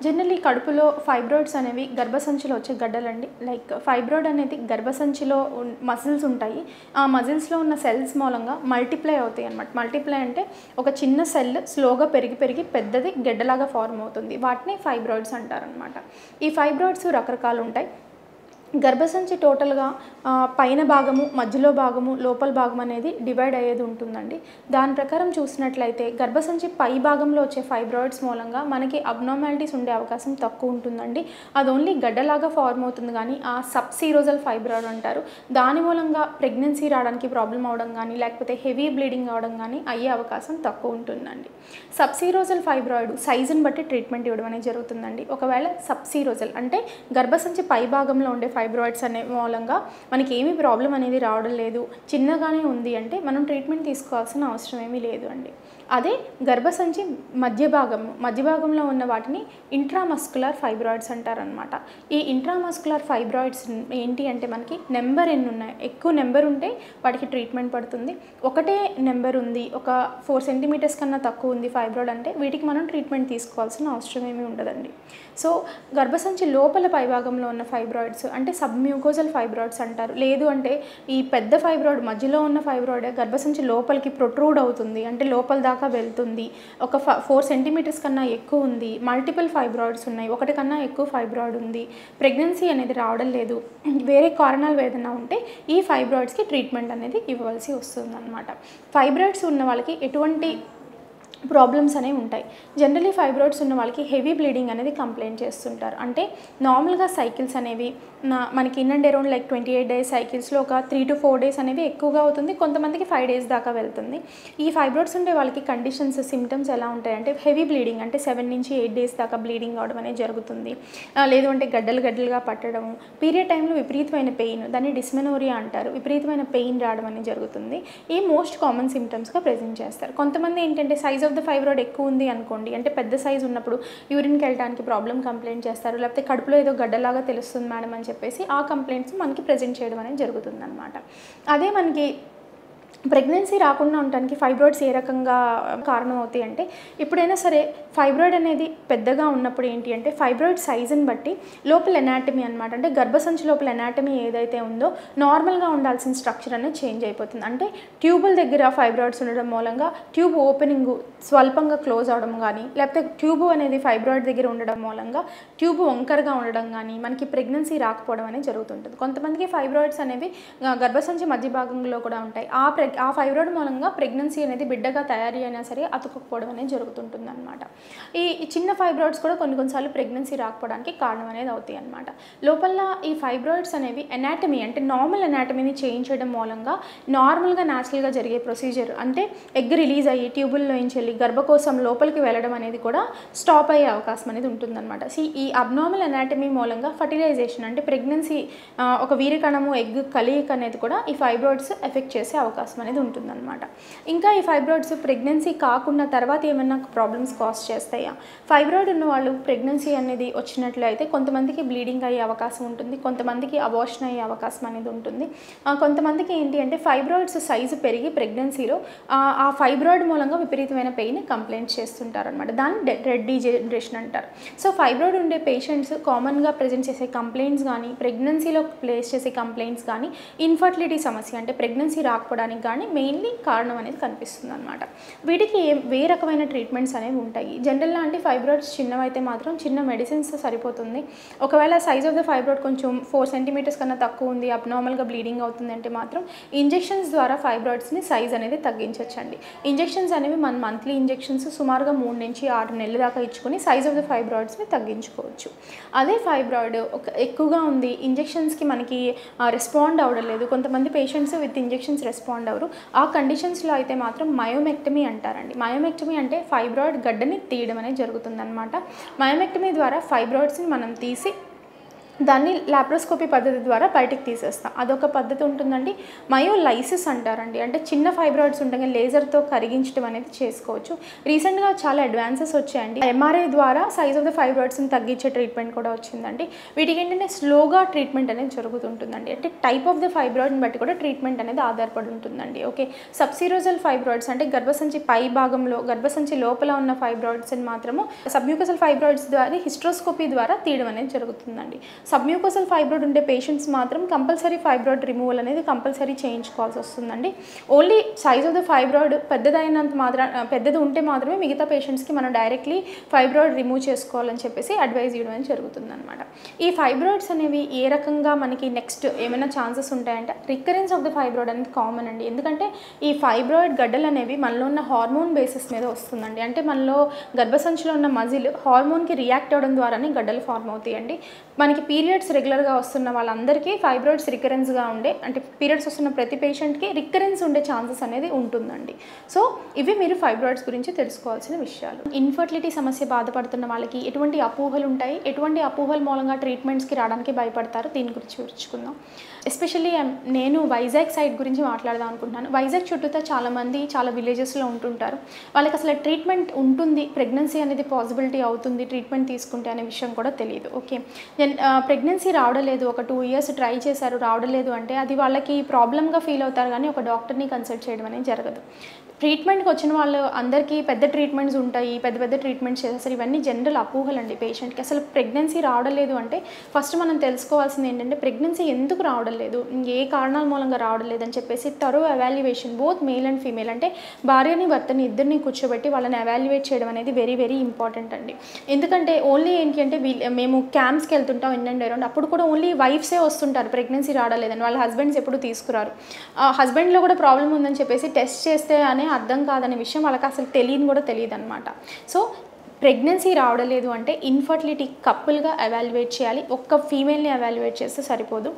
Generally కడుపులో fibroids అనేవి గర్భసంచిలో వచ్చే గడ్డలండి. లైక్ ఫైబ్రాయిడ్ అనేది గర్భసంచిలో మజిల్స్ ఉంటాయి. ఆ మజిల్స్‌లో ఉన్న సెల్స్ మూలంగా మల్టిప్లై అవుతాయి అన్నమాట. మల్టిప్లై అంటే ఒక చిన్న సెల్ స్లోగా పెరిగి పెరిగి పెద్దది గెడ్డలాగా ఫార్మ్ అవుతుంది. వాటిని ఫైబ్రాయిడ్స్ అంటారనమాట. ఈ ఫైబ్రాయిడ్స్ రకరకాలు ఉంటాయి. గర్భసంచి టోటల్‌గా పైన భాగము, మధ్యలో భాగము, లోపల భాగం అనేది డివైడ్ అయ్యేది ఉంటుందండి. దాని ప్రకారం చూసినట్లయితే గర్భసంచి పై భాగంలో వచ్చే ఫైబ్రాయిడ్స్ మూలంగా మనకి అబ్నార్మాలిటీస్ ఉండే అవకాశం తక్కువ ఉంటుందండి. అది ఓన్లీ గడ్డలాగా ఫార్మ్ అవుతుంది కానీ ఆ సబ్సీరోజల్ ఫైబ్రాయిడ్ అంటారు. దాని మూలంగా ప్రెగ్నెన్సీ రావడానికి ప్రాబ్లమ్ అవ్వడం కానీ, లేకపోతే హెవీ బ్లీడింగ్ అవ్వడం కానీ అయ్యే అవకాశం తక్కువ ఉంటుందండి. సబ్సీరోజల్ ఫైబ్రాయిడ్ సైజుని బట్టి ట్రీట్మెంట్ ఇవ్వడం అనేది జరుగుతుందండి. ఒకవేళ సబ్సీరోజల్ అంటే గర్భసంచి పై భాగంలో ఉండే ఫైబ్రాయిడ్స్ అనే మూలంగా మనకి ఏమీ ప్రాబ్లం అనేది రావడం లేదు, చిన్నగానే ఉంది అంటే మనం ట్రీట్మెంట్ తీసుకోవాల్సిన అవసరం ఏమీ లేదు అండి. అదే గర్భసంచి మధ్య భాగంలో ఉన్న వాటిని ఇంట్రామస్కులర్ ఫైబ్రాయిడ్స్ అంటారనమాట. ఈ ఇంట్రామస్కులర్ ఫైబ్రాయిడ్స్ ఏంటి అంటే మనకి నెంబర్ ఎన్ని ఉన్నాయి, ఎక్కువ నెంబర్ ఉంటే వాటికి ట్రీట్మెంట్ పడుతుంది. ఒకటే నెంబర్ ఉంది, ఒక 4 సెంటీమీటర్స్ కన్నా తక్కువ ఉంది ఫైబ్రాయిడ్ అంటే వీటికి మనం ట్రీట్మెంట్ తీసుకోవాల్సిన అవసరం ఏమీ ఉండదండి. సో గర్భసంచి లోపల పైభాగంలో ఉన్న ఫైబ్రాయిడ్స్ అంటే సబ్మ్యూకోజల్ ఫైబ్రాయిడ్స్ అంటారు. లేదు అంటే ఈ పెద్ద ఫైబ్రాయిడ్ మధ్యలో ఉన్న ఫైబ్రాయిడ్ గర్భసంచి లోపలికి ప్రొట్రూడ్ అవుతుంది, అంటే లోపల దాకా వెళ్తుంది, ఒక 4 సెంటీమీటర్స్ కన్నా ఎక్కువ ఉంది, మల్టిపుల్ ఫైబ్రాయిడ్స్ ఉన్నాయి, ఒకటి కన్నా ఎక్కువ ఫైబ్రాయిడ్ ఉంది, ప్రెగ్నెన్సీ అనేది రావడం లేదు, వేరే కారణాలు ఏదైనా ఉంటే ఈ ఫైబ్రాయిడ్స్కి ట్రీట్మెంట్ అనేది ఇవ్వాల్సి వస్తుందన్నమాట. ఫైబ్రాయిడ్స్ ఉన్న వాళ్ళకి ఎటువంటి ప్రాబ్లమ్స్ అనేవి ఉంటాయి. జనరలీ ఫైబ్రాయిడ్స్ ఉన్న వాళ్ళకి హెవీ బ్లీడింగ్ అనేది కంప్లైంట్ చేస్తుంటారు. అంటే నార్మల్గా సైకిల్స్ అనేవి మనకి in and around like 28 days సైకిల్స్లో ఒక 3 to 4 డేస్ అనేవి ఎక్కువగా అవుతుంది, కొంతమందికి 5 డేస్ దాకా వెళ్తుంది. ఈ ఫైబ్రాయిడ్స్ ఉండే వాళ్ళకి కండిషన్స్ సిమ్టమ్స్ ఎలా ఉంటాయంటే హెవీ బ్లీడింగ్ అంటే 7 నుంచి 8 డేస్ దాకా బ్లీడింగ్ అవడం అనేది జరుగుతుంది. లేదు అంటే గడ్డలుగా పట్టడము, పీరియడ్ టైంలో విపరీతమైన పెయిన్, దాన్ని డిస్మెనోరియా అంటారు, విపరీతమైన పెయిన్ రావడం అనేది జరుగుతుంది. ఈ మోస్ట్ కామన్ సిమ్టమ్స్గా ప్రెజెంట్ చేస్తారు. కొంతమంది ఏంటంటే సైజ్ ఆఫ్ ద ఫైబ్రాయిడ్ ఎక్కువ ఉంది అనుకోండి, అంటే పెద్ద సైజు ఉన్నప్పుడు యూరిన్కి వెళ్ళడానికి ప్రాబ్లం కంప్లైంట్ చేస్తారు, లేకపోతే కడుపులో ఏదో గడ్డలాగా తెలుస్తుంది మేడం అని చెప్పేసి ఆ కంప్లైంట్స్ మనకి ప్రెజెంట్ చేయడం అనేది జరుగుతుందన్నమాట. అదే మనకి ప్రెగ్నెన్సీ రాకుండా ఉండడానికి ఫైబ్రాయిడ్స్ ఏ రకంగా కారణం అవుతాయి అంటే, ఎప్పుడైనా సరే ఫైబ్రాయిడ్ అనేది పెద్దగా ఉన్నప్పుడు ఏంటి అంటే ఫైబ్రాయిడ్ సైజుని బట్టి లోపల ఎనాటమీ అనమాట, అంటే గర్భసంచి లోపల ఎనాటమీ ఏదైతే ఉందో నార్మల్గా ఉండాల్సిన స్ట్రక్చర్ అనేది చేంజ్ అయిపోతుంది. అంటే ట్యూబుల దగ్గర ఫైబ్రాయిడ్స్ ఉండడం మూలంగా ట్యూబ్ ఓపెనింగ్ స్వల్పంగా క్లోజ్ అవడం కానీ, లేకపోతే ట్యూబ్ అనేది ఫైబ్రాయిడ్ దగ్గర ఉండడం మూలంగా ట్యూబ్ వంకరగా ఉండడం కానీ మనకి ప్రెగ్నెన్సీ రాకపోవడం అనేది జరుగుతుంటుంది. కొంతమందికి ఫైబ్రాయిడ్స్ అనేవి గర్భసంచి మధ్య భాగంలో కూడా ఉంటాయి. ఆ ఫైబ్రాయిడ్ మూలంగా ప్రెగ్నెన్సీ అనేది బిడ్డగా తయారీ అయినా సరే అతుక్కపోవడం అనేది జరుగుతుంటుంది అనమాట. ఈ చిన్న ఫైబ్రాయిడ్స్ కూడా కొన్నిసార్లు ప్రెగ్నెన్సీ రాకపోవడానికి కారణం అనేది అవుతాయి అనమాట. లోపల ఈ ఫైబ్రాయిడ్స్ అనేవి ఎనాటమీ అంటే నార్మల్ ఎనాటమీని చేంజ్ చేయడం మూలంగా నార్మల్గా న్యాచురల్గా జరిగే ప్రొసీజర్ అంటే ఎగ్ రిలీజ్ అయ్యి ట్యూబుల్లోంచి వెళ్ళి గర్భకోశం లోపలికి వెళ్ళడం అనేది కూడా స్టాప్ అయ్యే అవకాశం అనేది ఉంటుందన్నమాట. ఈ అబ్నార్మల్ ఎనాటమీ మూలంగా ఫర్టిలైజేషన్ అంటే ప్రెగ్నెన్సీ ఒక వీర్యకణము ఎగ్ కలయిక అనేది కూడా ఈ ఫైబ్రాయిడ్స్ ఎఫెక్ట్ చేసే అవకాశం అనేది ఉంటుందన్నమాట. ఇంకా ఈ ఫైబ్రాయిడ్స్ ప్రెగ్నెన్సీ కాకుండా తర్వాత ఏమైనా ప్రాబ్లమ్స్ కాజ్ చేస్తాయా? ఫైబ్రాయిడ్ ఉన్న వాళ్ళు ప్రెగ్నెన్సీ అనేది వచ్చినట్లయితే కొంతమందికి బ్లీడింగ్ అయ్యే అవకాశం ఉంటుంది, కొంతమందికి అబార్షన్ అయ్యే అవకాశం అనేది ఉంటుంది. కొంతమందికి ఏంటి అంటే ఫైబ్రాయిడ్స్ సైజు పెరిగి ప్రెగ్నెన్సీలో ఆ ఫైబ్రాయిడ్ మూలంగా విపరీతమైన పెయిన్ కంప్లైంట్ చేస్తుంటారు అనమాట. దాన్ని రెడ్ డీజనరేషన్ అంటారు. సో ఫైబ్రాయిడ్ ఉండే పేషెంట్స్ కామన్గా ప్రజెంట్ చేసే కంప్లైంట్స్ కానీ, ప్రెగ్నెన్సీలో ప్లేస్ చేసే కంప్లైంట్స్ కానీ, ఇన్ఫర్టిలిటీ సమస్య అంటే ప్రెగ్నెన్సీ రాకపోవడానికి కానీ మెయిన్లీ కారణం అనేది కనిపిస్తుంది అనమాట. వీటికి ఏ రకమైన ట్రీట్మెంట్స్ అనేవి ఉంటాయి? జనరల్గా అంటే ఫైబ్రాయిడ్స్ చిన్నవైతే మాత్రం చిన్న మెడిసిన్స్ సరిపోతుంది. ఒకవేళ సైజ్ ఆఫ్ ద ఫైబ్రాయిడ్ కొంచెం 4 సెంటీమీటర్స్ కన్నా తక్కువ ఉంది, అబ్నార్మల్గా బ్లీడింగ్ అవుతుంది అంటే మాత్రం ఇంజెక్షన్స్ ద్వారా ఫైబ్రాయిడ్స్ని సైజ్ అనేది తగ్గించవచ్చండి. ఇంజెక్షన్స్ అనేవి మన మంత్లీ ఇంజెక్షన్స్ సుమారుగా 3 నుంచి 6 నెలల దాకా ఇచ్చుకొని సైజ్ ఆఫ్ ద ఫైబ్రాయిడ్స్ని తగ్గించుకోవచ్చు. అదే ఫైబ్రాయిడ్ ఎక్కువగా ఉంది, ఇంజెక్షన్స్కి మనకి రెస్పాండ్ అవ్వడం లేదు, కొంతమంది పేషెంట్స్ విత్ ఇంజెక్షన్స్ రెస్పాండ్ అవ్వరు, ఆ కండిషన్స్లో అయితే మాత్రం మయోమెక్టమీ అంటారండి. మయోమెక్టమీ అంటే ఫైబ్రాయిడ్ గడ్డని తీయడం అనేది జరుగుతుందన్నమాట. మయోమెక్టమీ ద్వారా ఫైబ్రాయిడ్స్ని మనం తీసి దాన్ని లాప్రోస్కోపీ పద్ధతి ద్వారా బయటికి తీసేస్తాం. అదొక పద్ధతి ఉంటుందండి. మయోలైసిస్ అంటారండి. అంటే చిన్న ఫైబ్రాయిడ్స్ ఉండగా లేజర్తో కరిగించడం అనేది చేసుకోవచ్చు. రీసెంట్గా చాలా అడ్వాన్సెస్ వచ్చాయండి. ఎంఆర్ఐ ద్వారా సైజ్ ఆఫ్ ద ఫైబ్రాయిడ్స్ని తగ్గించే ట్రీట్మెంట్ కూడా వచ్చిందండి. వీటికి ఏంటంటే స్లోగా ట్రీట్మెంట్ అనేది జరుగుతుంటుందండి. అంటే టైప్ ఆఫ్ ద ఫైబ్రాయిడ్ని బట్టి కూడా ట్రీట్మెంట్ అనేది ఆధారపడి ఉంటుందండి. ఓకే, సబ్సిరోజల్ ఫైబ్రాయిడ్స్ అంటే గర్భసంచి పై భాగంలో గర్భసంచి లోపల ఉన్న ఫైబ్రాయిడ్స్ని మాత్రము సబ్మ్యూకసల్ ఫైబ్రాయిడ్స్ ద్వారా హిస్ట్రోస్కోపీ ద్వారా తీయడం అనేది జరుగుతుందండి. సబ్మ్యూకసల్ ఫైబ్రాయిడ్ ఉండే పేషెంట్స్ మాత్రం కంపల్సరీ ఫైబ్రాయిడ్ రిమూవల్ అనేది కంపల్సరీ చేయించుకోవాల్సి వస్తుందండి. Only size of the fibroid పెద్దది ఉంటే మాత్రమే మిగతా పేషెంట్స్కి మనం డైరెక్ట్లీ ఫైబ్రాయిడ్ రిమూవ్ చేసుకోవాలని చెప్పేసి అడ్వైజ్ చేయడం అనేది జరుగుతుందన్నమాట. ఈ ఫైబ్రాయిడ్స్ అనేవి ఏ రకంగా మనకి నెక్స్ట్ ఏమైనా ఛాన్సెస్ ఉంటాయంటే రికరెన్స్ ఆఫ్ ద ఫైబ్రాయిడ్ అనేది కామన్ అండి. ఎందుకంటే ఈ ఫైబ్రాయిడ్ గడ్డలు అనేవి మనలో ఉన్న హార్మోన్ బేసిస్ మీద వస్తుందండి. అంటే మనలో గర్భసంచిలో ఉన్న మజిల్ హార్మోన్కి రియాక్ట్ అవ్వడం ద్వారానే గడ్డలు ఫార్మ్ అవుతాయండి. మనకి పీరియడ్స్ రెగ్యులర్గా వస్తున్న వాళ్ళందరికీ ఫైబ్రాయిడ్స్ రికరెన్స్గా ఉండే అంటే పీరియడ్స్ వస్తున్న ప్రతి పేషెంట్కి రికరెన్స్ ఉండే ఛాన్సెస్ అనేది ఉంటుందండి. సో ఇవి మీరు ఫైబ్రాయిడ్స్ గురించి తెలుసుకోవాల్సిన విషయాలు. ఇన్ఫర్టిలిటీ సమస్య బాధపడుతున్న వాళ్ళకి ఎటువంటి అపోహలు ఉంటాయి, ఎటువంటి అపోహల మూలంగా ట్రీట్మెంట్స్కి రావడానికి భయపడతారు, దీని గురించి వివరించుకుందాం. ఎస్పెషల్లీ నేను వైజాగ్ సైడ్ గురించి మాట్లాడదాం అనుకుంటున్నాను. వైజాగ్ చుట్టూతో చాలామంది చాలా విలేజెస్లో ఉంటుంటారు. వాళ్ళకి అసలు ట్రీట్మెంట్ ఉంటుంది, ప్రెగ్నెన్సీ అనేది పాసిబిలిటీ అవుతుంది ట్రీట్మెంట్ తీసుకుంటే అనే విషయం కూడా తెలియదు. ఓకే, ప్రెగ్నెన్సీ రావడలేదు, ఒక 2 years ట్రై చేశారు రావడలేదు అంటే అది వాళ్ళకి ప్రాబ్లమ్గా ఫీల్ అవుతారు, కానీ ఒక డాక్టర్ని కన్సల్ట్ చేయడం అనేది జరగదు. ట్రీట్మెంట్కి వచ్చిన వాళ్ళు అందరికీ పెద్ద ట్రీట్మెంట్స్ ఉంటాయి, పెద్ద ట్రీట్మెంట్స్ చేస్తారు. ఇవన్నీ జనరల్ అపోహలండి. పేషెంట్కి అసలు ప్రెగ్నెన్సీ రావడలేదు అంటే ఫస్ట్ మనం తెలుసుకోవాల్సింది ఏంటంటే ప్రెగ్నెన్సీ ఎందుకు రావడలేదు, ఏ కారణాల మూలంగా రావడలేదు అని చెప్పేసి thorough evaluation both male and female అంటే భార్యని భర్తని ఇద్దరిని కూర్చోబెట్టి వాళ్ళని ఎవాల్యుయేట్ చేయడం అనేది వెరీ ఇంపార్టెంట్ అండి. ఎందుకంటే ఓన్లీ ఏంటి అంటే మేము క్యాంప్స్కి వెళ్తుంటాం ఇన్ అండ్ అరౌండ్, అప్పుడు కూడా ఓన్లీ వైఫ్సే వస్తుంటారు ప్రెగ్నెన్సీ రావడలేదని, వాళ్ళ హస్బెండ్స్ ఎప్పుడు తీసుకురారు. హస్బెండ్లో కూడా ప్రాబ్లం ఉందని చెప్పేసి టెస్ట్ చేస్తే అనే అర్థం కాదనే విషయం వాళ్ళకి అసలు తెలియదు అనమాట. సో ప్రెగ్నెన్సీ రావడలేదు అంటే ఇన్ఫర్టిలిటీ కపుల్గా ఎవాల్యుయేట్ చేయాలి. ఒక్క ఫీమేల్ని ఎవాల్యుయేట్ చేస్తే సరిపోదు.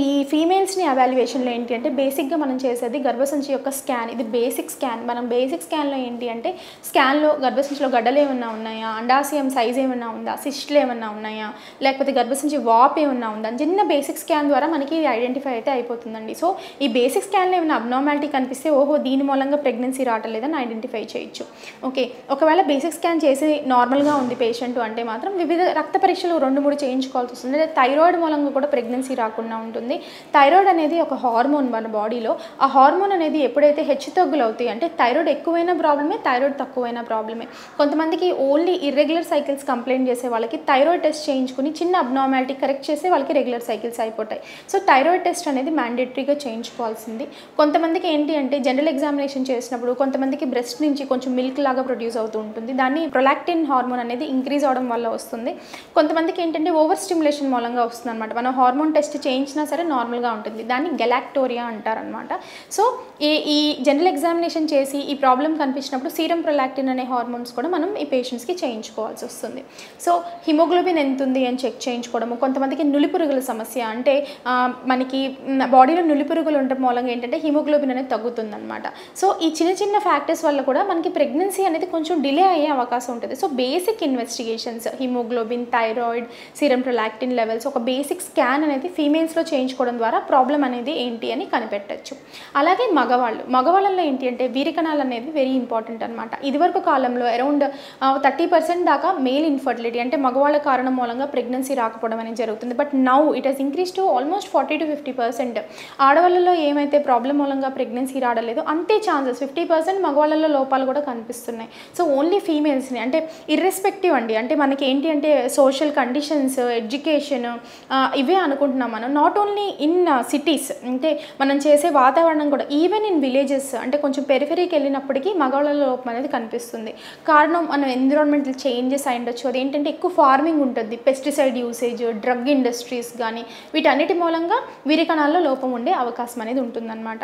ఈ ఫీమేల్స్ని ఎవాల్యుయేషన్లో ఏంటి అంటే బేసిక్గా మనం చేసేది గర్భసంచి యొక్క స్కాన్. ఇది బేసిక్ స్కాన్. మనం బేసిక్ స్కాన్లో ఏంటి అంటే స్కాన్లో గర్భసంచిలో గడ్డలు ఏమన్నా ఉన్నాయా, అండాశయం సైజ్ ఏమన్నా ఉందా, సిస్టులు ఏమన్నా ఉన్నాయా, లేకపోతే గర్భసంచి వాప్ ఏమన్నా ఉందా, చిన్న బేసిక్ స్కాన్ ద్వారా మనకి ఇది ఐడెంటిఫై అయితే అయిపోతుందండి. సో ఈ బేసిక్ స్కాన్లో ఏమైనా అబ్నార్మాలిటీ కనిపిస్తే ఓహో దీని మూలంగా ప్రెగ్నెన్సీ రావట్లేదని ఐడెంటిఫై చేయొచ్చు. ఓకే, ఒకవేళ బేసిక్ స్కాన్ చేసి నార్మల్గా ఉంది పేషెంట్ అంటే మాత్రం వివిధ రక్త పరీక్షలు 2-3 చేయించుకోవాల్సి వస్తుంది. థైరాయిడ్ మూలంగా కూడా ప్రెగ్నెన్సీ రాకుండా ఉంటుంది. థైరాయిడ్ అనేది ఒక హార్మోన్ మన బాడీలో. ఆ హార్మోన్ అనేది ఎప్పుడైతే హెచ్చుతగ్గులు అవుతాయి అంటే థైరాయిడ్ ఎక్కువైన ప్రాబ్లమే, థైరాయిడ్ తక్కువైన ప్రాబ్లమే. కొంతమందికి ఓన్లీ ఇర్రెగ్యులర్ సైకిల్స్ కంప్లైంట్ చేసే వాళ్ళకి థైరాయిడ్ టెస్ట్ చేయించుకుని చిన్న అబ్నార్మాలిటీ కరెక్ట్ చేస్తే వాళ్ళకి రెగ్యులర్ సైకిల్స్ అయిపోతాయి. సో థైరాయిడ్ టెస్ట్ అనేది మ్యాండేటరీగా చేయించుకోవాల్సింది. కొంతమందికి ఏంటి అంటే జనరల్ ఎగ్జామినేషన్ చేసినప్పుడు కొంతమందికి బ్రెస్ట్ నుంచి కొంచెం మిల్క్ లాగా ప్రొడ్యూస్ అవుతూ ఉంటుంది. దాన్ని ప్రొలాక్టిన్ హార్మోన్ అనేది ఇంక్రీజ్ అవడం వల్ల వస్తుంది. కొంతమందికి ఏంటంటే ఓవర్ స్టిమ్యులేషన్ మూలంగా వస్తుంది అనమాట. మనం హార్మోన్ టెస్ట్ చేయించినా సరే నార్మల్గా ఉంటుంది. దాన్ని గెలాక్టోరియా అంటారనమాట. సో ఈ జనరల్ ఎగ్జామినేషన్ చేసి ఈ ప్రాబ్లం కనిపించినప్పుడు సీరం ప్రొలాక్టిన్ అనే హార్మోన్స్ కూడా మనం ఈ పేషెంట్స్కి చేయించుకోవాల్సి వస్తుంది. సో హిమోగ్లోబిన్ ఎంత ఉంది అని చెక్ చేయించుకోవడము. కొంతమందికి నులిపురుగుల సమస్య అంటే మనకి బాడీలో నులిపురుగులు ఉండడం మూలంగా ఏంటంటే హిమోగ్లోబిన్ అనేది తగ్గుతుందన్నమాట. సో ఈ చిన్న ఫ్యాక్టర్స్ వల్ల కూడా మనకి ప్రెగ్నెన్సీ అనేది కొంచెం డిలే అయ్యే అవకాశం ఉంటుంది. So basic investigations haemoglobin, thyroid, serum prolactin levels ఒక బేసిక్ స్కాన్ అనేది ఫీమేల్స్లో చేయించుకోవడం ద్వారా ప్రాబ్లం అనేది ఏంటి అని కనిపెట్టచ్చు. అలాగే మగవాళ్ళలో ఏంటి అంటే వీరికణాలు అనేది వెరీ ఇంపార్టెంట్ అనమాట. ఇదివరకు కాలంలో అరౌండ్ 30% దాకా మేల్ ఇన్ఫర్టిలిటీ అంటే మగవాళ్ళ కారణం మూలంగా ప్రెగ్నెన్సీ రాకపోవడం అనేది జరుగుతుంది. But now it has increase to almost 40-50%. ఆడవాళ్ళలో ఏమైతే ప్రాబ్లం మూలంగా ప్రెగ్నెన్సీ రావడలేదు అంతే ఛాన్సెస్ 50% మగవాళ్ళలో లోపాలు కూడా కనిపిస్తున్నాయి. సో ఓన్లీ ఫీమేల్స్ని అంటే ఇర్రెస్పెక్టివ్ అండి. అంటే మనకి ఏంటి అంటే సోషల్ కండిషన్స్, ఎడ్యుకేషన్ ఇవే అనుకుంటున్నాం మనం. నాట్ ఓన్లీ ఇన్ సిటీస్ అంటే మనం చేసే వాతావరణం కూడా ఈవెన్ ఇన్ విలేజెస్ అంటే కొంచెం పెరిఫెరీకి వెళ్ళినప్పటికీ మగవాళ్ళలో లోపం అనేది కనిపిస్తుంది. కారణం మనం ఎన్విరాన్మెంటల్ చేంజెస్ అయి ఉండొచ్చు. అదేంటంటే ఎక్కువ ఫార్మింగ్ ఉంటుంది, పెస్టిసైడ్ యూసేజ్, డ్రగ్ ఇండస్ట్రీస్ కానీ వీటన్నిటి మూలంగా వీరికణాల్లో లోపం ఉండే అవకాశం అనేది ఉంటుందన్నమాట.